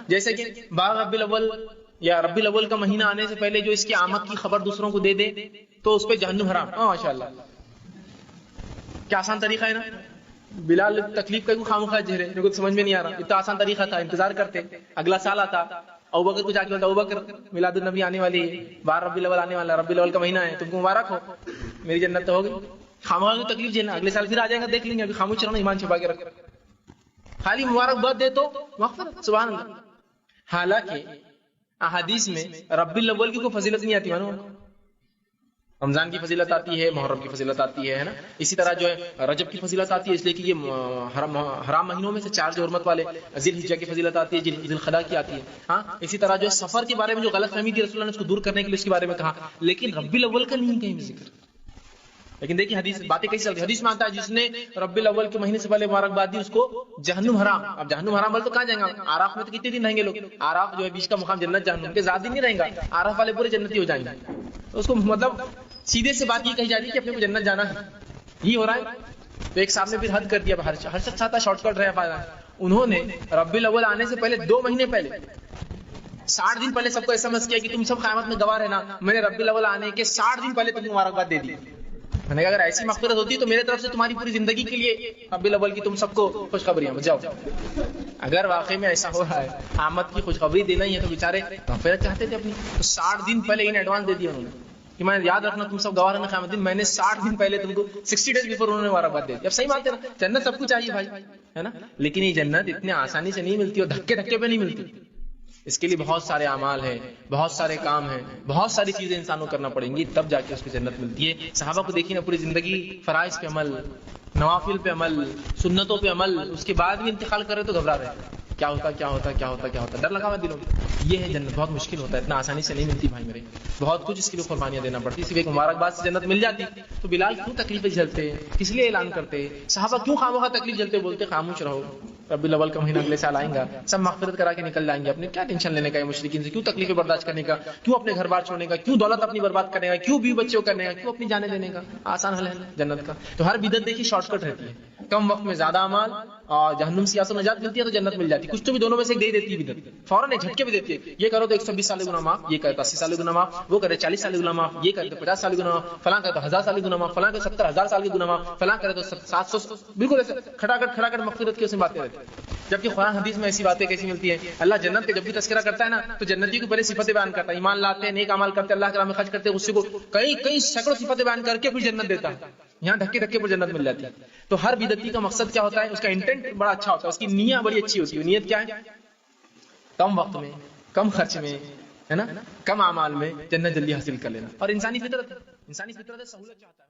جیسے کہ 12 ربیع الاول یا ربیع الاول کا مہینہ آنے سے پہلے جو اس کی آمد کی خبر دوسروں کو دے دے تو اس پہ جہنم حرام. ماشاءاللہ کیا آسان طریقہ ہے نا. بلال تکلیف کا خامخواہ جھیرے، میرے کو سمجھ میں نہیں آ رہا، اتنا آسان طریقہ تھا، انتظار کرتے اگلا سال آتا. ابوبکر کو جا کے بولتا ابوبکر میلاد النبی آنے والی ہے، 12 ربیع الاول آنے والا، ربیع الاول کا مہینہ ہے، تم کو مبارک ہو، میری جنت تو ہوگی. خامخواہ کی تکلیف جھیلنا، اگلے سال پھر آ جائے گا، دیکھ لیں گے، ابھی خاموش رہنا، ایمان چھپا کے رکھ، خالی مبارکباد دے تو مغفرت. سبحان اللہ. حالانکہ احادیث میں ربیع الاول کی کوئی فضیلت نہیں آتی، مانو رمضان کی فضیلت آتی ہے، محرم کی فضیلت آتی ہے نا. اسی طرح جو ہے رجب کی فضیلت آتی ہے، اس لیے کہ یہ حرام مہینوں میں سے 4 جو حرمت والے، ذی الحجہ کی فضیلت آتی ہے، ذی القعدہ کی آتی ہے. ہاں اسی طرح جو ہے سفر کے بارے میں جو غلط فہمی تھی رسول اللہ نے اس کو دور کرنے کے لیے اس کے بارے میں کہا، لیکن ربیع الاول کا نہیں کہیں بھی ذکر. لیکن دیکھیے حدیث باتیں کیسی چلتی ہے. حدیث میں آتا ہے جس نے ربیع الاول کے مہینے سے پہلے مبارکباد دی اس کو جہنم حرام. اب جہنم حرام والے تو کہاں جائیں گے؟ آراف میں تو کتنے دن رہیں گے لوگ؟ آراف جو ہے بیچ کا مقام جنت جہنم کے، زیادہ دن نہیں رہیں گا، آراف والے پورے جنتی ہو جائیں گے. تو اس کو مطلب سیدھے سے بات یہ کہی جاتی ہے کہ اپنے کو جنت جانا ہے، یہ ہو رہا ہے. تو ایک صاحب نے پھر حد کر دیا، ہر شخص چاہتا ہے شارٹ کٹ رہے پایا. انہوں نے ربیع الاول آنے سے پہلے 2 مہینے پہلے 60 دن پہلے سب کو ایسا کیا کہ تم سب قیامت میں گواہ رہنا، میں نے ربیع الاول آنے کے 60 دن پہلے تم کو مبارکباد دے دی. میں نے کہا اگر ایسی مغفرت ہوتی تو میرے طرف سے تمہاری پوری زندگی کے لیے ربیع الاول کی تم سب کو خوشخبریاں بجاؤ. اگر واقعی میں ایسا ہو رہا ہے، آمد کی خوشخبری دینا ہی ہے، تو بیچارے مغفرت چاہتے تھے اپنی، تو 60 دن پہلے ان ایڈوانس دے دیا انہوں نے کہ میں یاد رکھنا تم سب گواہ رہنا قیامت دن. میں نے 60 دن پہلے تم کو 60 days بیفور انہوں نے مبارکباد دے دی. اب صحیح بات ہے نا، جنت سب کو چاہیے بھائی، ہے نا. لیکن یہ جنت اتنے آسانی سے نہیں ملتی اور دھکے دھکے پہ نہیں ملتی. اس کے لیے بہت سارے اعمال ہیں، بہت سارے کام ہیں، بہت ساری چیزیں انسان کو کرنا پڑیں گی، تب جا کے اس کو جنت ملتی ہے. صحابہ کو دیکھیے نا، پوری زندگی فرائض پہ عمل، نوافل پہ عمل، سنتوں پہ عمل، اس کے بعد بھی انتقال کر رہے تو گھبرا رہے، کیا ہوتا کیا ہوتا کیا ہوتا کیا ہوتا، ڈر لگا ہوا دلوں میں. یہ ہے جنت، بہت مشکل ہوتا ہے، اتنا آسانی سے نہیں ملتی بھائی میرے، بہت کچھ اس کے لیے قربانیاں دینا پڑتی. صرف ایک مبارکباد سے جنت مل جاتی تو بلال کیوں تکلیفیں جھیلتے، کس لیے اعلان کرتے؟ صحابہ کیوں خامخواہ تکلیف جھیلتے؟ بولتے خاموش رہو، ربیع الاول کا مہینہ اگلے سال آئیں گا، سب مغفرت کرا کے نکل جائیں گے، اپنے کیا ٹینشن لینے کا ہے مشرکین سے، کیوں تکلیفیں برداشت کرنے کا، کیوں اپنے گھر بار چھوڑنے کا، کیوں دولت اپنی برباد کرنے کا، کیوں بیوی بچوں کرنے کا، کیوں اپنی جانیں دینے کا. آسان حل ہے جنت کا. تو ہر بدعت دیکھیے شارٹ کٹ رہتی ہے، کم وقت میں زیادہ اعمال اور جہنم سے آسان نجات ملتی ہے تو جنت مل جاتی ہے. کچھ تو بھی دونوں میں سے دے دیتی ہے بدعت، فوراً جھٹکے بھی دیتی ہے. یہ کرو تو 120 سال گناہ معاف، یہ کرے تو 80 سال گناہ معاف، وہ کرے 40 سال گناہ معاف، یہ کرے تو 50 سال گناہ معاف، فلاں کرے تو 1000 سال گناہ معاف، فلاں کرے 70,000 سال کے گناہ معاف، فلاں کرے تو 700. بالکل ایسے کھڑا کٹ مغفرت کی اس میں باتیں رہتی ہیں. جبکہ قرآن حدیث میں ایسی باتیں کیسی ملتی ہیں؟ اللہ جنت کا جب بھی تذکرہ کرتا ہے نا تو جنتی کی پہلے صفتیں بیان کرتا ہے، ایمان لاتے ہیں، نیک اعمال کرتے ہیں، اللہ کے راہ میں خرچ کرتے ہیں، غصے کو کئی سینکڑوں صفتیں بیان کر کے پھر جنت دیتا ہے. یہاں دھکے دھکے پر جنت مل جاتی ہے. تو ہر بدعتی کا مقصد کیا ہوتا ہے؟ اس کا انٹینٹ بڑا اچھا ہوتا ہے، اس کی نیت بڑی اچھی ہوتی ہے. نیت کیا ہے؟ کم وقت میں، کم خرچ میں، ہے نا، کم اعمال میں جنت جلدی حاصل کر لینا. اور انسانی فطرت ہے، سہولت چاہتا ہے.